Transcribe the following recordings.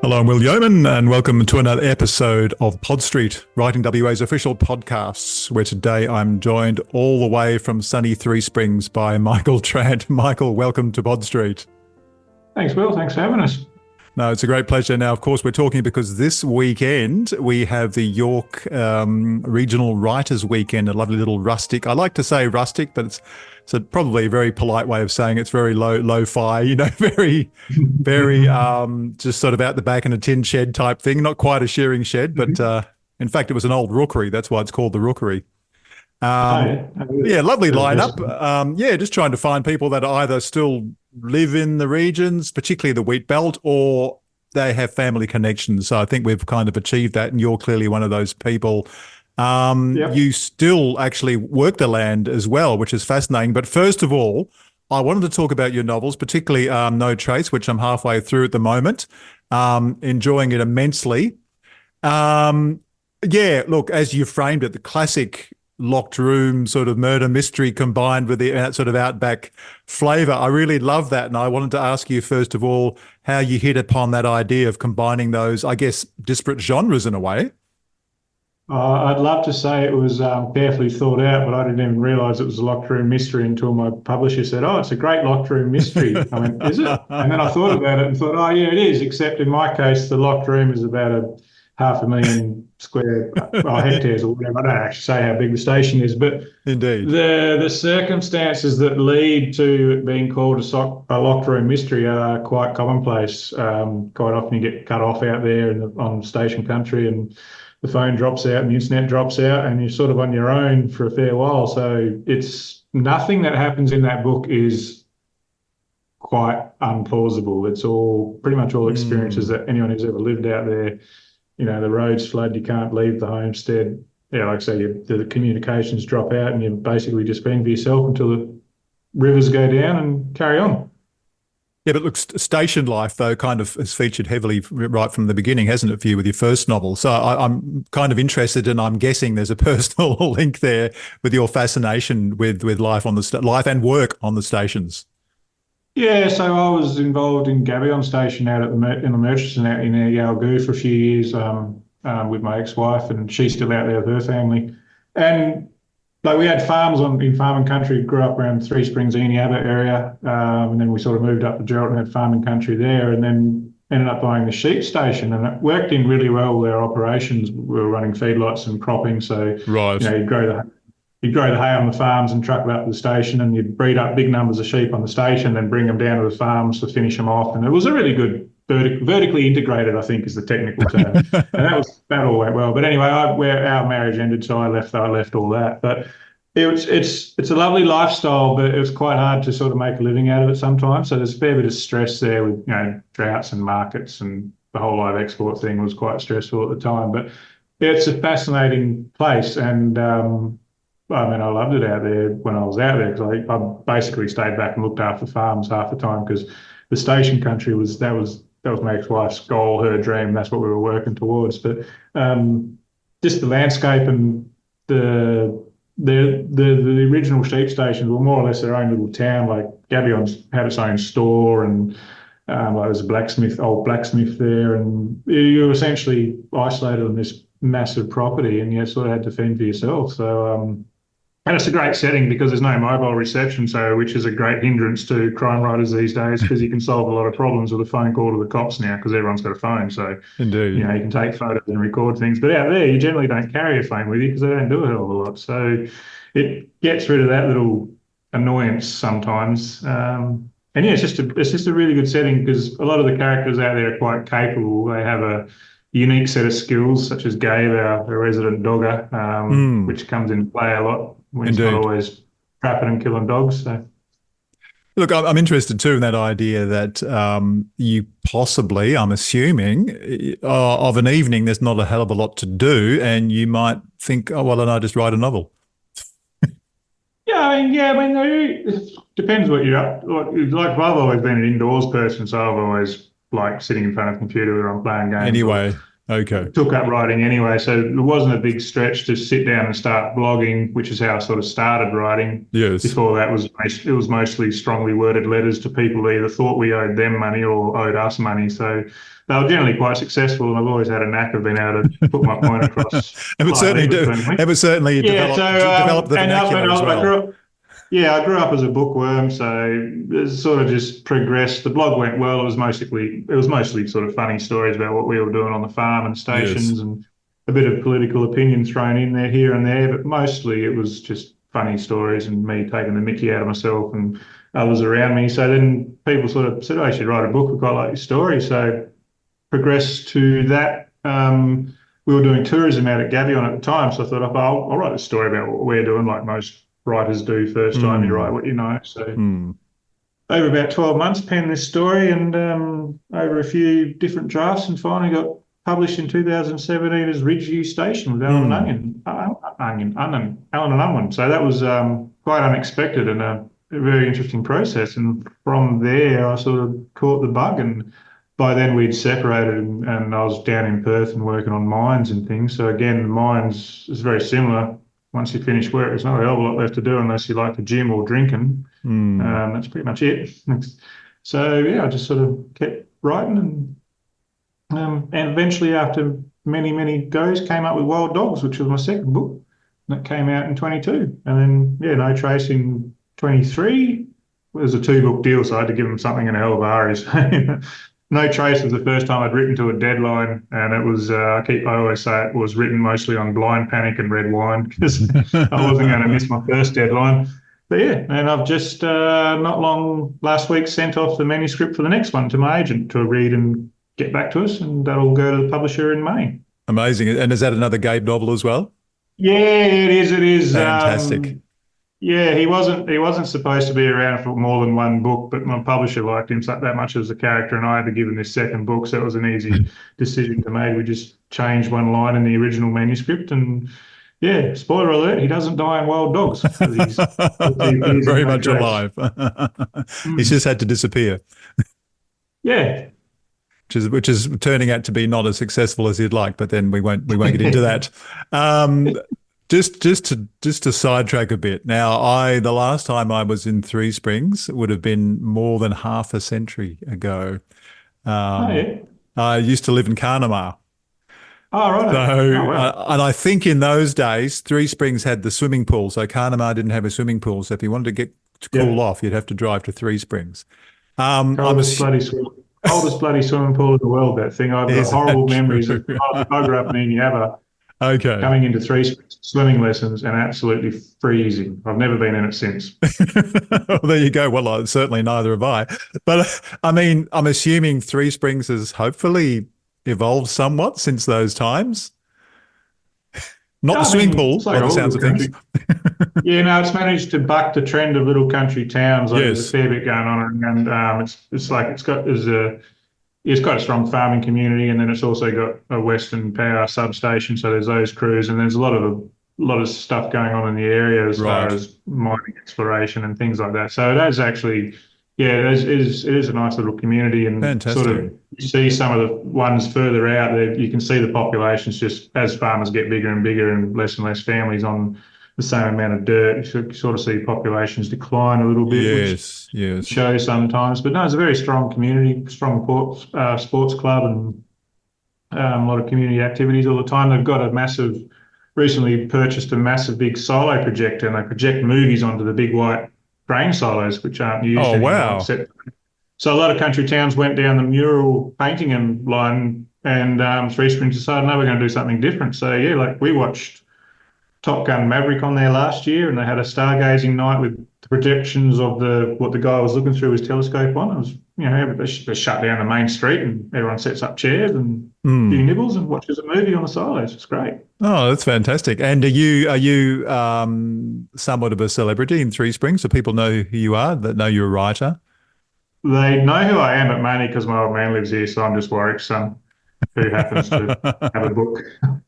Hello, I'm Will Yeoman, and welcome to another episode of Pod Street, Writing WA's official podcasts, where today I'm joined all the way from sunny Three Springs by Michael Trant. Michael, welcome to Pod Street. Thanks, Will. Thanks for having us. No, it's a great pleasure. Now, of course, we're talking because this weekend we have the York Regional Writers Weekend, a lovely little rustic. I like to say rustic, but it's probably a very polite way of saying it's very lo-fi, very just sort of out the back in a tin shed type thing. Not quite a shearing shed, but in fact, it was an old rookery. That's why it's called the rookery. Lovely lineup. Just trying to find people that either still live in the regions, particularly the wheat belt, or they have family connections. So I think we've kind of achieved that, and you're clearly one of those people. You still actually work the land as well, which is fascinating. But first of all, I wanted to talk about your novels, particularly No Trace, which I'm halfway through at the moment, enjoying it immensely. Look, as you framed it, the classic locked room sort of murder mystery combined with the sort of outback flavour. I really love that. And I wanted to ask you, first of all, how you hit upon that idea of combining those, I guess, disparate genres in a way. I'd love to say it was carefully thought out, but I didn't even realise it was a locked room mystery until my publisher said, "Oh, it's a great locked room mystery." I went, "Is it?" And then I thought about it and thought, "Oh, yeah, it is." Except in my case, the locked room is about 500,000 square hectares or whatever. I don't actually say how big the station is, but indeed, the circumstances that lead to it being called a locked room mystery are quite commonplace. Quite often you get cut off out there on station country, and the phone drops out and the internet drops out, and you're sort of on your own for a fair while. So it's nothing that happens in that book is quite unplausible. It's all pretty much all experiences that anyone who's ever lived out there. The roads flood, you can't leave the homestead. Yeah, like I say, the communications drop out, and you're basically just fend for yourself until the rivers go down and carry on. Yeah, but look, station life, though, kind of has featured heavily right from the beginning, hasn't it, for you with your first novel? So I'm kind of interested, and I'm guessing there's a personal link there with your fascination with life on the life and work on the stations. Yeah, so I was involved in Gabion Station out in the Murchison out in Yalgoo for a few years with my ex-wife, and she's still out there with her family. And we had farms in farming country, grew up around Three Springs, Eneabba area, and then we sort of moved up to Geraldton and had farming country there, and then ended up buying the sheep station, and it worked in really well with our operations. We were running feedlots and cropping, so right. You'd grow the hay on the farms and truck it up to the station, and you'd breed up big numbers of sheep on the station, then bring them down to the farms to finish them off. And it was a really good vertically integrated, I think, is the technical term. And that all went well. But anyway, where our marriage ended, so I left all that. But it's a lovely lifestyle, but it was quite hard to sort of make a living out of it sometimes. So there's a fair bit of stress there with droughts and markets, and the whole live export thing was quite stressful at the time. But it's a fascinating place, and I loved it out there when I was out there, because I basically stayed back and looked after farms half the time, because the station country was my ex-wife's goal, her dream. That's what we were working towards. But just the landscape and the original sheep stations were more or less their own little town. Like Gabion's had its own store, and there's a old blacksmith there, and you were essentially isolated on this massive property, and you sort of had to fend for yourself. So and it's a great setting because there's no mobile reception, which is a great hindrance to crime writers these days, because you can solve a lot of problems with a phone call to the cops now, because everyone's got a phone. So indeed, you can take photos and record things. But out there, you generally don't carry a phone with you because they don't do a hell of a lot. So it gets rid of that little annoyance sometimes. It's just a really good setting, because a lot of the characters out there are quite capable. They have a unique set of skills, such as Gabe, our resident dogger, which comes into play a lot when it's not always trapping and killing dogs. So. Look, I'm interested too in that idea that you possibly, I'm assuming, of an evening, there's not a hell of a lot to do, and you might think, oh, well, then I just write a novel. It depends what you're up. Like I've always been an indoors person, so I've always liked sitting in front of a computer or I'm playing games. Anyway. Okay. took up writing anyway, so it wasn't a big stretch to sit down and start blogging, which is how I sort of started writing. Yes. Before that, it was mostly strongly worded letters to people who either thought we owed them money or owed us money. So they were generally quite successful, and I've always had a knack of being able to put my point across It would certainly politely but do. firmly. It would certainly Yeah, develop the and vernacular as I well. grew up. Yeah, I grew up as a bookworm, so it sort of just progressed. The blog went well. It was mostly sort of funny stories about what we were doing on the farm and Yes. stations, and a bit of political opinion thrown in there here and there. But mostly it was just funny stories and me taking the mickey out of myself and others around me. So then people sort of said, "Oh, you should write a book. We quite like your story." So progressed to that. We were doing tourism out at Gavion at the time, so I thought, oh, I'll write a story about what we're doing, like most writers do first time you write what you know. So over about 12 months, penned this story and over a few different drafts, and finally got published in 2017 as Ridgeview Station with Alan and Alan and Unwin. So that was quite unexpected and a very interesting process. And from there, I sort of caught the bug, and by then we'd separated, and I was down in Perth and working on mines and things. So again, mines is very similar. Once you finish work, there's not a hell of a lot left to do unless you like the gym or drinking. That's pretty much it. So yeah, I just sort of kept writing, and eventually, after many many goes, came up with Wild Dogs, which was my second book. That came out in 22, and then yeah, No Trace in 23. It was a 2-book deal, so I had to give them something in a hell of a hurry. No Trace was the first time I'd written to a deadline, and it was, I always say it was written mostly on blind panic and red wine because I wasn't going to miss my first deadline. But yeah, and I've just not long last week sent off the manuscript for the next one to my agent to read and get back to us, and that'll go to the publisher in May. Amazing. And is that another Gabe novel as well? Yeah, it is. It is. Fantastic. Yeah, he wasn't supposed to be around for more than one book, but my publisher liked him that much as a character, and I had to give him this second book, so it was an easy decision to make. We just changed one line in the original manuscript, and yeah, spoiler alert, he doesn't die in Wild Dogs. He's Very much alive. He's just had to disappear. Yeah. Which is turning out to be not as successful as he'd like, but then we won't get into that. Just to sidetrack a bit. Now, the last time I was in Three Springs would have been more than half a century ago. Yeah. I used to live in Carnamah. Oh, right. So, wow. and I think in those days, Three Springs had the swimming pool. So Carnamah didn't have a swimming pool. So if you wanted to cool off, you'd have to drive to Three Springs. Coldest bloody swimming pool in the world, that thing. I've got horrible memories of I grew up in Enyabba. Okay. Coming into Three Springs swimming lessons and absolutely freezing. I've never been in it since. Well, there you go. Well, certainly neither have I. But I mean, I'm assuming Three Springs has hopefully evolved somewhat since those times. Not the swimming pool, by the sounds of things. Yeah, no, it's managed to buck the trend of little country towns. Like There's a fair bit going on, and it's got a strong farming community, and then it's also got a Western Power substation. So there's those crews, and there's a lot of stuff going on in the area as far as mining exploration and things like that. So it is actually, yeah, it is a nice little community, and fantastic. Sort of you see some of the ones further out there. You can see the populations just as farmers get bigger and bigger and less families on the same amount of dirt. You sort of see populations decline a little bit, which shows sometimes. But no, it's a very strong community, strong sports club, and a lot of community activities all the time. They've got recently purchased a massive big silo projector, and they project movies onto the big white grain silos, which aren't used anymore. Wow. So a lot of country towns went down the mural painting and line, and Three Springs decided, no, we're going to do something different. So yeah, like we watched Top Gun Maverick on there last year, and they had a stargazing night with the projections of what the guy was looking through his telescope on. It was, they shut down the main street, and everyone sets up chairs and a few nibbles and watches a movie on the silos. It's great. Oh, that's fantastic. And are you somewhat of a celebrity in Three Springs? Do people know who you are, that know you're a writer? They know who I am, but mainly because my old man lives here, so I'm just Warwick's son who happens to have a book.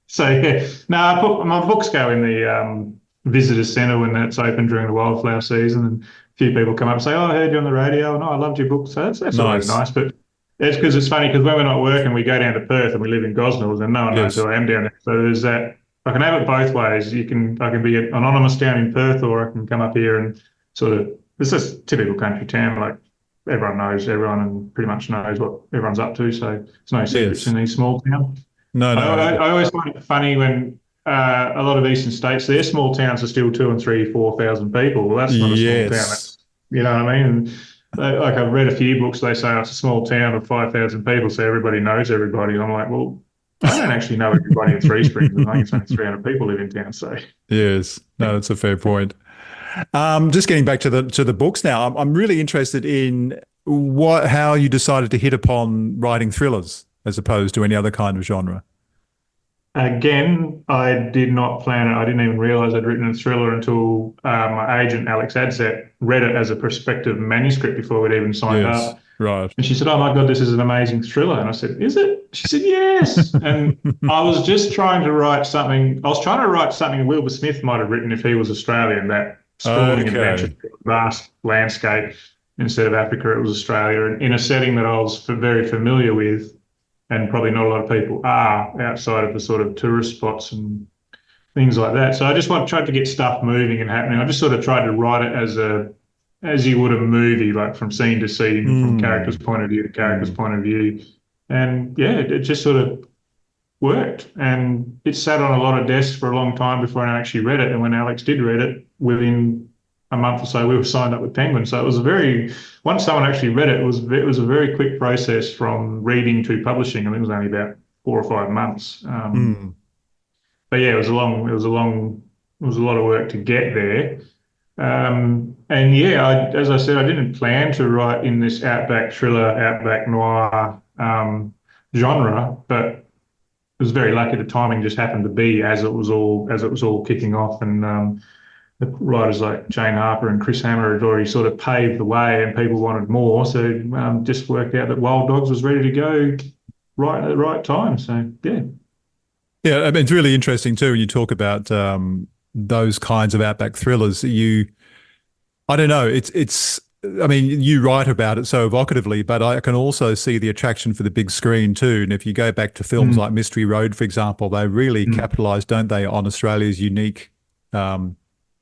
So yeah, no, my books go in the visitor centre when that's open during the wildflower season, and a few people come up and say, "Oh, I heard you on the radio, and I loved your book." So that's always nice. But It's because it's funny because when we're not working, we go down to Perth and we live in Gosnells, and no one knows Yes. who I am down there. So there's that. I can have it both ways. I can be anonymous down in Perth, or I can come up here and sort of. It's just typical country town. Like everyone knows everyone and pretty much knows what everyone's up to. So it's no secrets Yes. in these small towns. No, no. I always find it funny when a lot of eastern states, their small towns are still 2 and 3, 4,000 people. Well, that's not a small town. Yes. You know what I mean? And like I've read a few books, they say it's a small town of 5,000 people, so everybody knows everybody. And I'm like, well, I don't actually know everybody in Three Springs. I think it's only 300 people live in town. So Yes. No, that's a fair point. Just getting back to the books now, I'm really interested in how you decided to hit upon writing thrillers as opposed to any other kind of genre. again, I did not plan it. I didn't even realize I'd written a thriller until my agent, Alex Adset, read it as a prospective manuscript before we'd even signed Yes. up. Right. And she said, "Oh my God, this is an amazing thriller." And I said, "Is it?" She said, "Yes." And I was just trying to write something. I was trying to write something Wilbur Smith might have written if he was Australian, that sprawling adventure, vast landscape. Instead of Africa, it was Australia, in a setting that I was very familiar with, and probably not a lot of people are outside of the sort of tourist spots and things like that. So I just tried to get stuff moving and happening. I just sort of tried to write it as you would a movie, like from scene to scene, from character's point of view to character's point of view. And yeah, it just sort of worked. And it sat on a lot of desks for a long time before I actually read it. And when Alex did read it, within a month or so, we were signed up with Penguin. So it was once someone actually read it, it was a very quick process from reading to publishing. I think it was only about 4 or 5 months. But yeah, it was a lot of work to get there. And yeah, as I said, I didn't plan to write in this outback thriller, outback noir genre, but I was very lucky. The timing just happened to be as it was all kicking off, and the writers like Jane Harper and Chris Hammer had already sort of paved the way, and people wanted more. So just worked out that Wild Dogs was ready to go right at the right time. So yeah. Yeah, I mean, it's really interesting too when you talk about those kinds of outback thrillers. I don't know, I mean, you write about it so evocatively, but I can also see the attraction for the big screen too. And if you go back to films like Mystery Road, for example, they really capitalise, don't they, on Australia's unique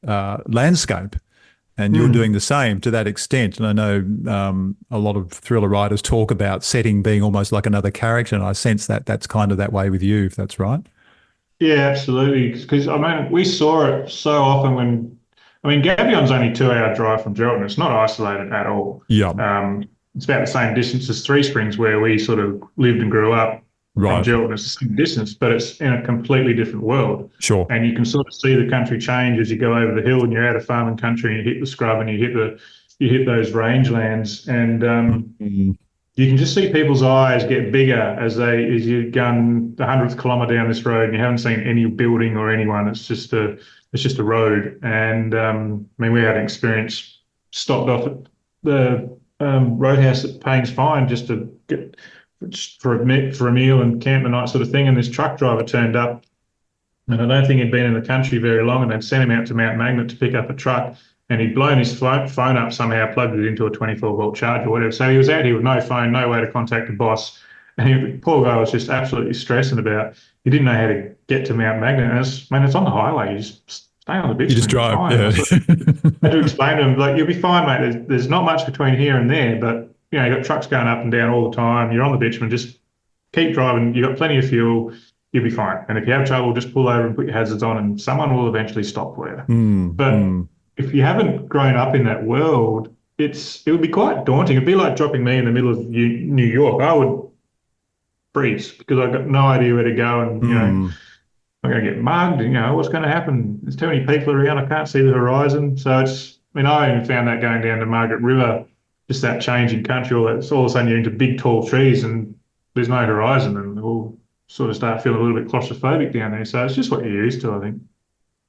landscape. And you're doing the same to that extent. And I know a lot of thriller writers talk about setting being almost like another character, and I sense that that's kind of that way with you, if that's right. Yeah, absolutely. Because I mean, we saw it so often Gabion's only a 2-hour drive from Geraldton. It's not isolated at all. Yeah. It's about the same distance as Three Springs, where we sort of lived and grew up. From Geraldton, it's the same distance, but it's in a completely different world. Sure. And you can sort of see the country change as you go over the hill and you're out of farming country and you hit the scrub and you hit those rangelands, and you can just see people's eyes get bigger as you've gone the 100th kilometre down this road and you haven't seen any building or anyone. It's just a road. And I mean, we had an experience, stopped off at the roadhouse at Payne's Fine just to get for a meal and camp the night sort of thing. And this truck driver turned up, and I don't think he'd been in the country very long, and they'd sent him out to Mount Magnet to pick up a truck, and he'd blown his phone up somehow, plugged it into a 24-volt charger or whatever. So he was out here with no phone, no way to contact the boss. And poor guy was just absolutely stressing about, he didn't know how to get to Mount Magnet. And it's on the highway. You just stay on the bitumen. You just drive. Yeah. I had to explain to him, like, you'll be fine, mate. There's not much between here and there, but you know, you've got trucks going up and down all the time. You're on the bitumen, just keep driving. You've got plenty of fuel. You'll be fine. And if you have trouble, just pull over and put your hazards on, and someone will eventually stop for you. But if you haven't grown up in that world, it would be quite daunting. It'd be like dropping me in the middle of New York. I would freeze because I've got no idea where to go, and you know, I'm going to get mugged. And, you know, what's going to happen? There's too many people around. I can't see the horizon. So I even found that going down to Margaret River. Just that change in country, all of a sudden you're into big, tall trees and there's no horizon, and we'll sort of start feeling a little bit claustrophobic down there. So it's just what you're used to, I think.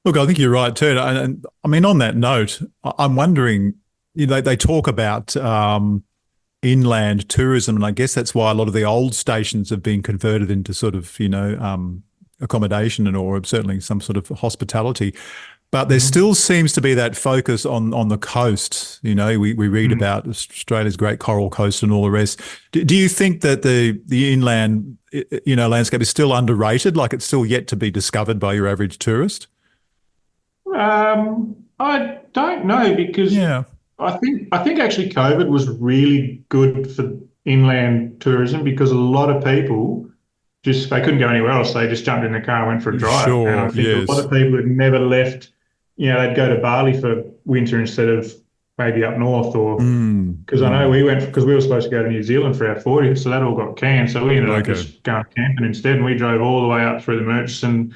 Look, I think you're right too. And I mean, on that note, I'm wondering, they talk about inland tourism, and I guess that's why a lot of the old stations have been converted into sort of, accommodation or certainly some sort of hospitality. But there still seems to be that focus on the coast. You know, we read about Australia's great coral coast and all the rest. Do you think that the inland, landscape is still underrated? Like it's still yet to be discovered by your average tourist? I don't know because Yeah, I think actually COVID was really good for inland tourism because a lot of people just they couldn't go anywhere else. They just jumped in the car and went for a drive. And I sure. think a lot Yes. of people had never left, they'd go to Bali for winter instead of maybe up north or Mm, because I know mm. we went because we were supposed to go to New Zealand for our 40th, so that all got canned. So we ended up Okay. just going camping instead, and we drove all the way up through the Murchison,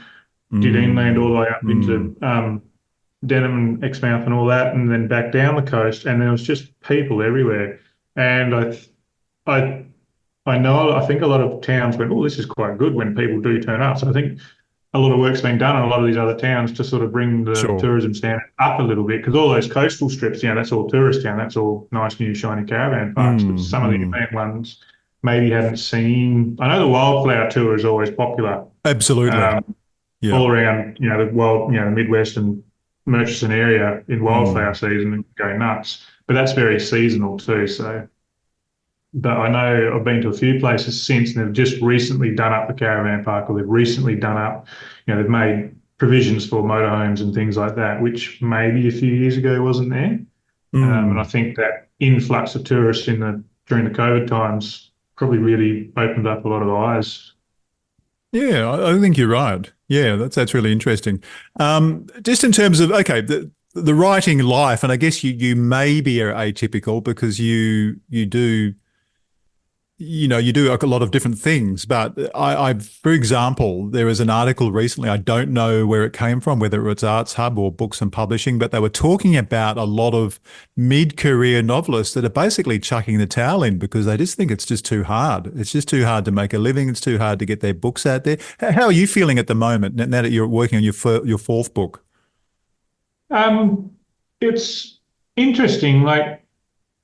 did inland all Mm, the way up mm. into Denham and Exmouth and all that, and then back down the coast, and there was just people everywhere. And I, I think a lot of towns went, oh, this is quite good when people do turn up. So I think a lot of work's been done in a lot of these other towns to sort of bring the Sure. tourism standard up a little bit because all those coastal strips, that's all tourist town, that's all nice new shiny caravan parks. But Mm, some of the mm. inland ones maybe haven't seen. I know the wildflower tour is always popular. Absolutely. Um, Yeah. all around, the Midwest and Murchison area in wildflower Mm, season and go nuts. But that's very seasonal too. So, but I know I've been to a few places since, and they've just recently done up the caravan park, or they've recently done up, they've made provisions for motorhomes and things like that, which maybe a few years ago wasn't there. And I mm. think that influx of tourists during the COVID times probably really opened up a lot of eyes. Yeah, I think you're right. Yeah, that's really interesting. Just in terms of okay, the writing life, and I guess you maybe are atypical because you do you do like a lot of different things. But for example, there was an article recently. I don't know where it came from, whether it's Arts Hub or Books and Publishing, but they were talking about a lot of mid-career novelists that are basically chucking the towel in because they just think it's just too hard. It's just too hard to make a living. It's too hard to get their books out there. How are you feeling at the moment now that you're working on your fourth book? Um, it's interesting. Like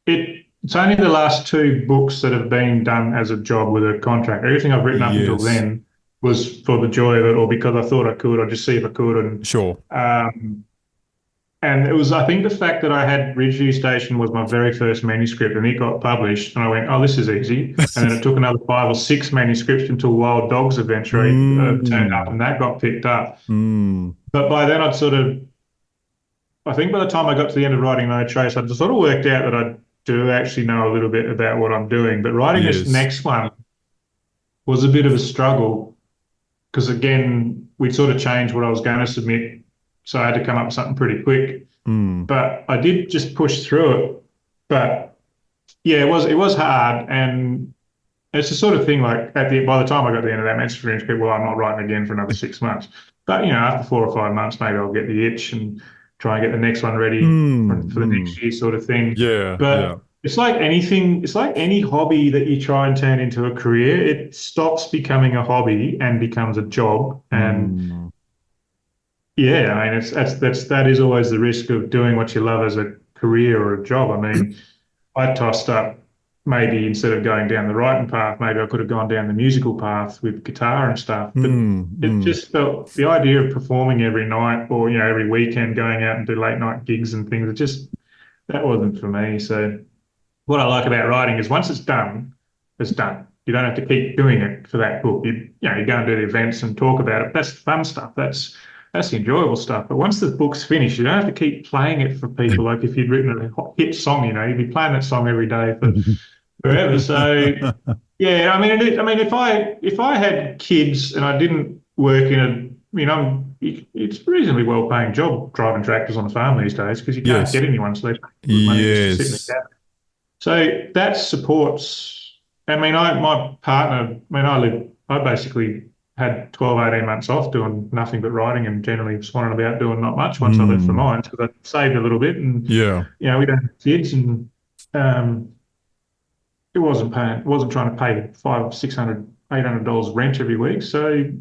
it's only the last two books that have been done as a job with a contract. Everything I've written up until Yes, then was for the joy of it, or because I thought I could, or just see if I could. sure. Um, and it was, I think, the fact that I had Ridgeview Station was my very first manuscript, and it got published, and I went, "Oh, this is easy." And then it took another 5 or 6 manuscripts until Wild Dogs eventually turned up, Mm, and that got picked up. mm, But by then, I think by the time I got to the end of writing No Trace, I'd sort of worked out that I do actually know a little bit about what I'm doing. But writing this yes. next one was a bit of a struggle because, again, we'd sort of changed what I was going to submit. So I had to come up with something pretty quick. Mm, But I did just push through it. But yeah, it was hard. And it's the sort of thing like by the time I got to the end of that manuscript, well, I'm not writing again for another 6 months. But after 4 or 5 months, maybe I'll get the itch and try and get the next one ready mm, for the mm. next year, sort of thing. Yeah, yeah. But it's like anything. It's like any hobby that you try and turn into a career. It stops becoming a hobby and becomes a job. And Mm. yeah, I mean, that is always the risk of doing what you love as a career or a job. I mean, I tossed up maybe instead of going down the writing path, maybe I could have gone down the musical path with guitar and stuff. But Mm, it mm. just felt the idea of performing every night or every weekend, going out and do late night gigs and things. It just that wasn't for me. So what I like about writing is once it's done, it's done. You don't have to keep doing it for that book. You go and do the events and talk about it. That's the fun stuff. That's the enjoyable stuff. But once the book's finished, you don't have to keep playing it for people. Like if you'd written a hit song, you'd be playing that song every day for forever. So yeah, I mean, if I had kids and I didn't work in it's a reasonably well-paying job driving tractors on a farm these days because you can't Yes, get anyone, so they pay good money just to sit in the yes. cab. So that supports. I mean, my partner. I mean, I basically had 12, 18 months off doing nothing but writing and generally swanning about doing not much once I left for Mm, mine. So I saved a little bit and, yeah. we don't have kids and um, it wasn't trying to pay 500, 600, $800 rent every week. So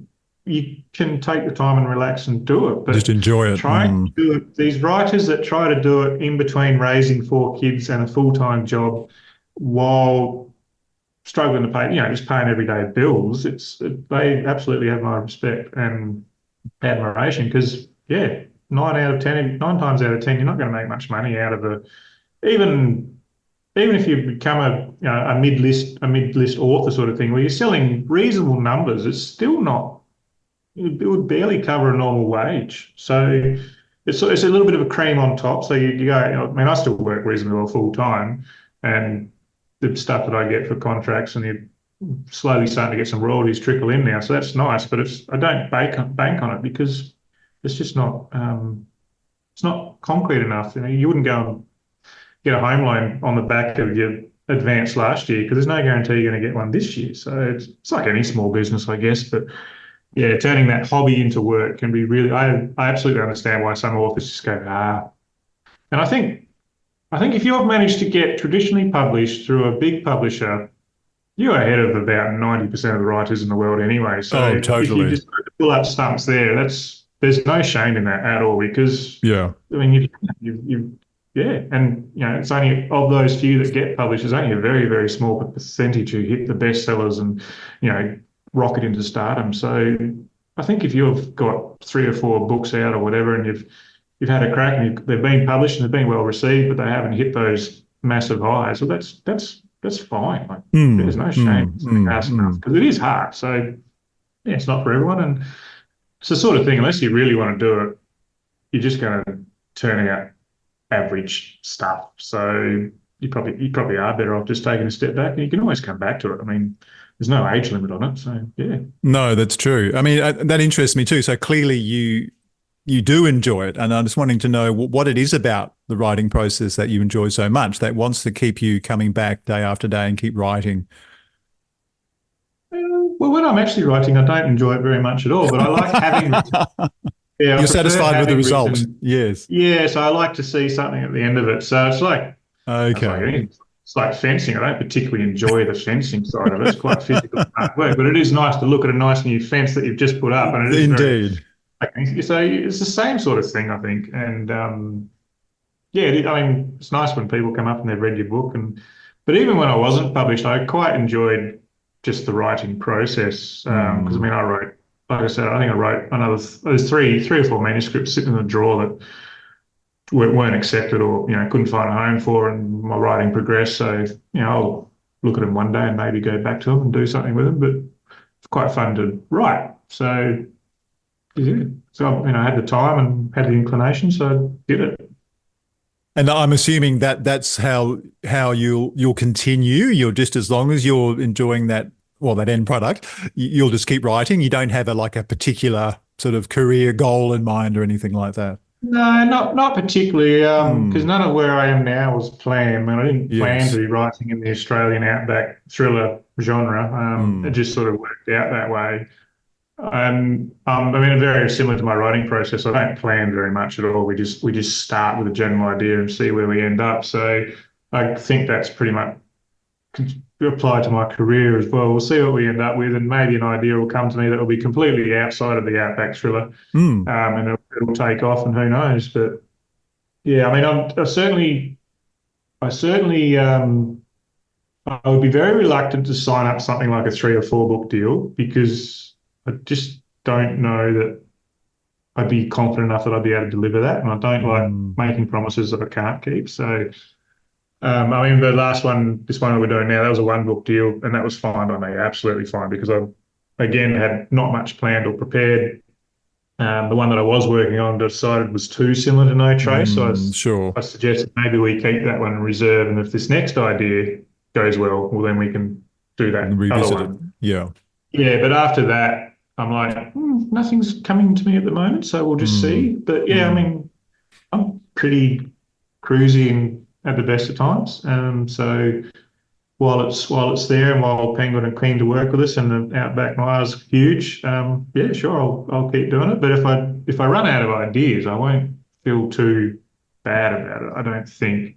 you can take the time and relax and do it. Just But enjoy it. trying to do it, these writers that try to do it in between raising 4 kids and a full-time job while struggling to pay, just paying everyday bills, they absolutely have my respect and admiration because, yeah, nine times out of 10, you're not going to make much money out of even if you become a mid-list author sort of thing, where you're selling reasonable numbers, it's still not. It would barely cover a normal wage. So it's a little bit of a cream on top. So you go. I mean, I still work reasonably well full time, and the stuff that I get for contracts, and you're slowly starting to get some royalties trickle in now. So that's nice. But I don't bank on it because it's just not. It's not concrete enough. You wouldn't go and get a home loan on the back of your advance last year because there's no guarantee you're going to get one this year. So it's like any small business, I guess. But yeah, turning that hobby into work can be really. I absolutely understand why some authors just go And I think if you have managed to get traditionally published through a big publisher, you're ahead of about 90% of the writers in the world anyway. So if you just pull up stumps there's no shame in that at all because I mean and it's only of those few that get published. There's only a very, very small percentage who hit the bestsellers and rocket into stardom. So I think if you've got 3 or 4 books out or whatever, and you've had a crack and they've been published and they've been well received, but they haven't hit those massive highs, well, that's fine. Like, there's no shame because it is hard. So yeah, it's not for everyone, and it's the sort of thing. Unless you really want to do it, you're just going to turn out average stuff. So you probably are better off just taking a step back, and you can always come back to it. I mean, there's no age limit on it. So yeah. No, that's true. I mean, that interests me too. So clearly you do enjoy it, and I'm just wanting to know what it is about the writing process that you enjoy so much that wants to keep you coming back day after day and keep writing. Well, when I'm actually writing, I don't enjoy it very much at all, but I like having Yeah, you're satisfied with the result. Yes. Yeah, so I like to see something at the end of it. So it's like it's like fencing. I don't particularly enjoy the fencing side of it. It's quite physical hard work, but it is nice to look at a nice new fence that you've just put up. And it is indeed. So it's the same sort of thing, I think. And I mean, it's nice when people come up and they've read your book. But even when I wasn't published, I quite enjoyed just the writing process because I mean, I wrote, like I said, I think I wrote there's three or four manuscripts sitting in the drawer that weren't accepted or couldn't find a home for, and my writing progressed. So I'll look at them one day and maybe go back to them and do something with them. But it's quite fun to write. So yeah, so I had the time and had the inclination, so I did it. And I'm assuming that that's how you'll continue. You're just, as long as you're enjoying that end product, you'll just keep writing. You don't have a particular sort of career goal in mind or anything like that. No, not particularly, because none of where I am now was planned. I didn't plan to be writing in the Australian outback thriller genre. It just sort of worked out that way. I mean, very similar to my writing process. I don't plan very much at all. We just start with a general idea and see where we end up. So I think that's pretty much apply to my career as well. We'll see what we end up with, and maybe an idea will come to me that will be completely outside of the outback thriller, and it'll take off, and who knows. But yeah, I mean, I would be very reluctant to sign up something like a 3 or 4 book deal because I just don't know that I'd be confident enough that I'd be able to deliver that, and I don't like making promises that I can't keep. So I mean, the last one, this one that we're doing now, that was a 1-book deal, and that was fine by me, absolutely fine, because I, again, had not much planned or prepared. The one that I was working on decided was too similar to No Trace, so I suggested maybe we keep that one in reserve, and if this next idea goes well, then we can do that other one. Yeah. Yeah, but after that, I'm like, nothing's coming to me at the moment, so we'll just see. But yeah, I mean, I'm pretty cruisy at the best of times. So while it's there, and while Penguin are keen to work with us, and the Outback Mire's huge, yeah, sure, I'll keep doing it. But if I run out of ideas, I won't feel too bad about it. I don't think.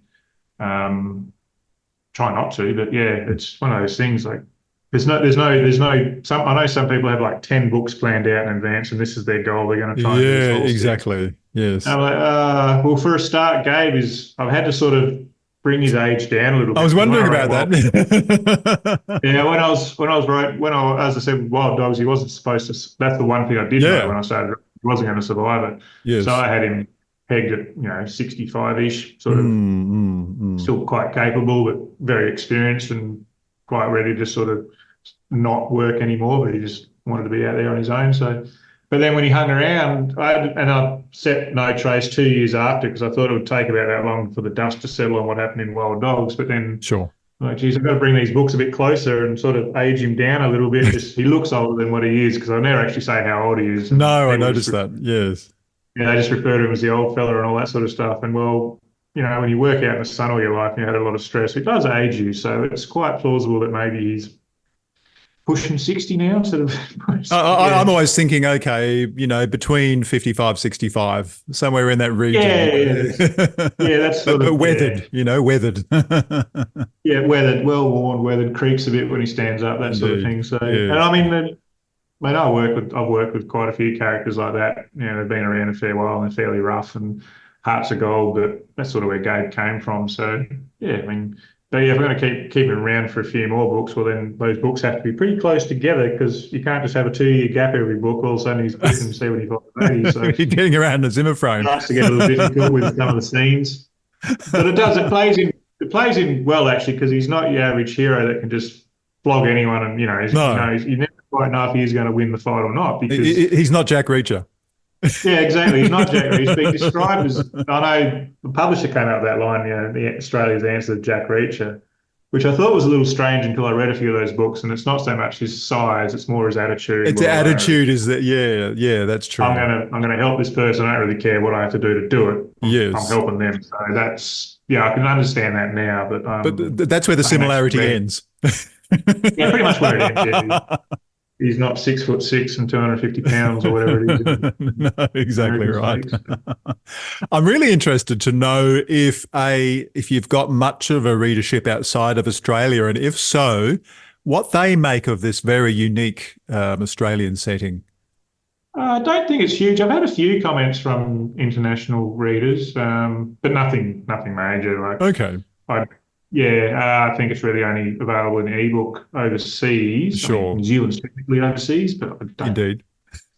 Try not to, but yeah, it's one of those things. Like there's no. I know some people have like 10 books planned out in advance, and this is their goal. They're going to try. Yeah, exactly. Yes. And I'm like, well, for a start, I've had to sort of bring his age down a little bit. I was wondering about that. Yeah, as I said, with Wild Dogs, he wasn't supposed to. That's the one thing I did know when I started he wasn't going to survive it. Yes. So I had him pegged at 65-ish, sort of still quite capable, but very experienced and quite ready to sort of not work anymore. But he just wanted to be out there on his own. So, but then when he hung around, I set no trace 2 years after because I thought it would take about that long for the dust to settle on what happened in Wild Dogs. But then, sure. like, geez, I've got to bring these books a bit closer and sort of age him down a little bit. He looks older than what he is because I never actually say how old he is. No, I noticed that. Yes. Yeah, they just refer to him as the old fella and all that sort of stuff. And well, when you work out in the sun all your life and you had a lot of stress, it does age you. So it's quite plausible that maybe he's pushing 60 now instead of. I'm always thinking, okay, between 55, 65, somewhere in that region. Yeah, that's sort of weathered, weathered. Yeah, weathered, well worn, weathered, creaks a bit when he stands up, that sort of thing. So, yes. And I mean, I've worked with quite a few characters like that. They've been around a fair while and they're fairly rough and hearts of gold, but that's sort of where Gabe came from. So, yeah, I mean. But yeah, if we're going to keep him around for a few more books, well, then those books have to be pretty close together because you can't just have a 2-year gap every book. All of a sudden, he's pushing 75, 80. So you're getting around the Zimmer frame. It starts to get a little difficult with some of the scenes. But it plays in well, actually, because he's not your average hero that can just flog anyone and, you never quite know if he's going to win the fight or not. Because he's not Jack Reacher. Yeah, exactly. He's not Jack Reacher. He's been described as, I know the publisher came out with that line, the Australia's answer to Jack Reacher, which I thought was a little strange until I read a few of those books. And it's not so much his size, it's more his attitude. It's the attitude is that, yeah, that's true. I'm gonna help this person. I don't really care what I have to do to do it. Yes. I'm helping them. So that's, I can understand that now. But that's where the similarity ends. Yeah, pretty much where it ends. Yeah. He's not 6'6" and 250 pounds or whatever it is. No, exactly right. I'm really interested to know if you've got much of a readership outside of Australia, and if so, what they make of this very unique Australian setting. I don't think it's huge. I've had a few comments from international readers, but nothing major. Okay. I think it's really only available in ebook overseas. Sure. I mean, New Zealand's technically overseas, but I don't. Indeed.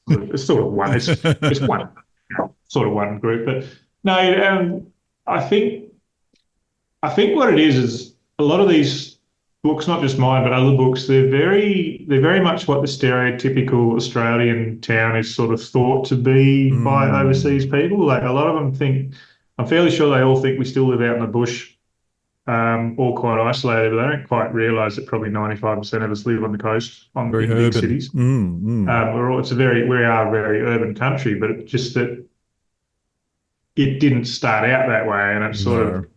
It's sort of one. It's one, sort of one group. But no, I think what it is a lot of these books, not just mine, but other books, they're very much what the stereotypical Australian town is sort of thought to be by overseas people. Like a lot of them think, I'm fairly sure they all think we still live out in the bush. All quite isolated, but they don't quite realise that probably 95% of us live on the coast, in big cities. We are a very urban country, but it's just that it didn't start out that way, and it's sort of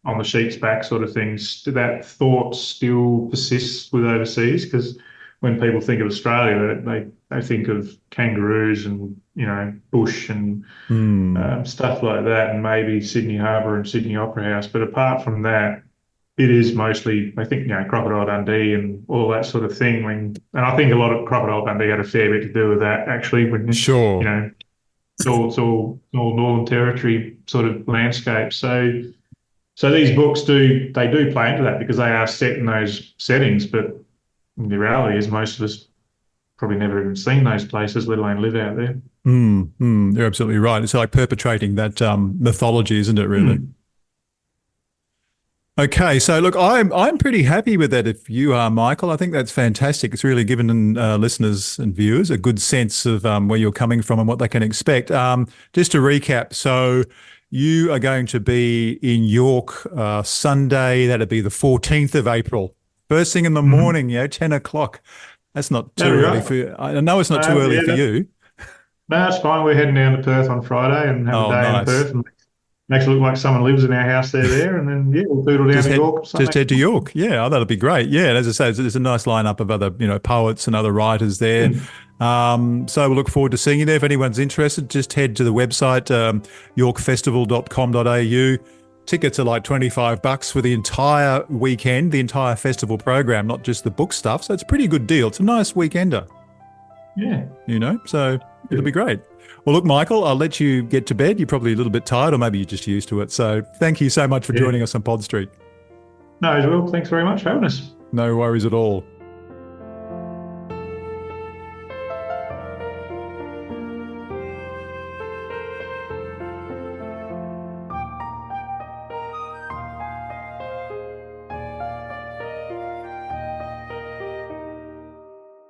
on the sheep's back sort of things. That thought still persists with overseas because when people think of Australia, they think of kangaroos and bush and stuff like that, and maybe Sydney Harbour and Sydney Opera House. But apart from that, it is mostly, I think, Crocodile Dundee and all that sort of thing. And I think a lot of Crocodile Dundee had a fair bit to do with that, actually. Sure. It's all Northern Territory sort of landscape. So these books do play into that because they are set in those settings, but the reality is most of us probably never even seen those places, let alone live out there. You're absolutely right. It's like perpetrating that mythology, isn't it, really? Okay, so look, I'm pretty happy with that if you are, Michael. I think that's fantastic. It's really given listeners and viewers a good sense of where you're coming from and what they can expect. Just to recap, so you are going to be in York Sunday. That'd be the 14th of April. First thing in the morning, 10 o'clock. That's not too early for you. I know it's not too early for you. No, it's fine. We're heading down to Perth on Friday and have a day in Perth. And makes it look like someone lives in our house there. And then, we'll poodle down to York. Just head to York. Yeah, that'll be great. Yeah, and as I say, there's a nice lineup of other, poets and other writers there. So we'll look forward to seeing you there. If anyone's interested, just head to the website, yorkfestival.com.au. Tickets are like $25 for the entire weekend, the entire festival program, not just the book stuff. So it's a pretty good deal. It's a nice weekender. Yeah. So it'll be great. Well, look, Michael, I'll let you get to bed. You're probably a little bit tired, or maybe you're just used to it. So thank you so much for joining us on Pod Street. No, Will, thanks very much for having us. No worries at all.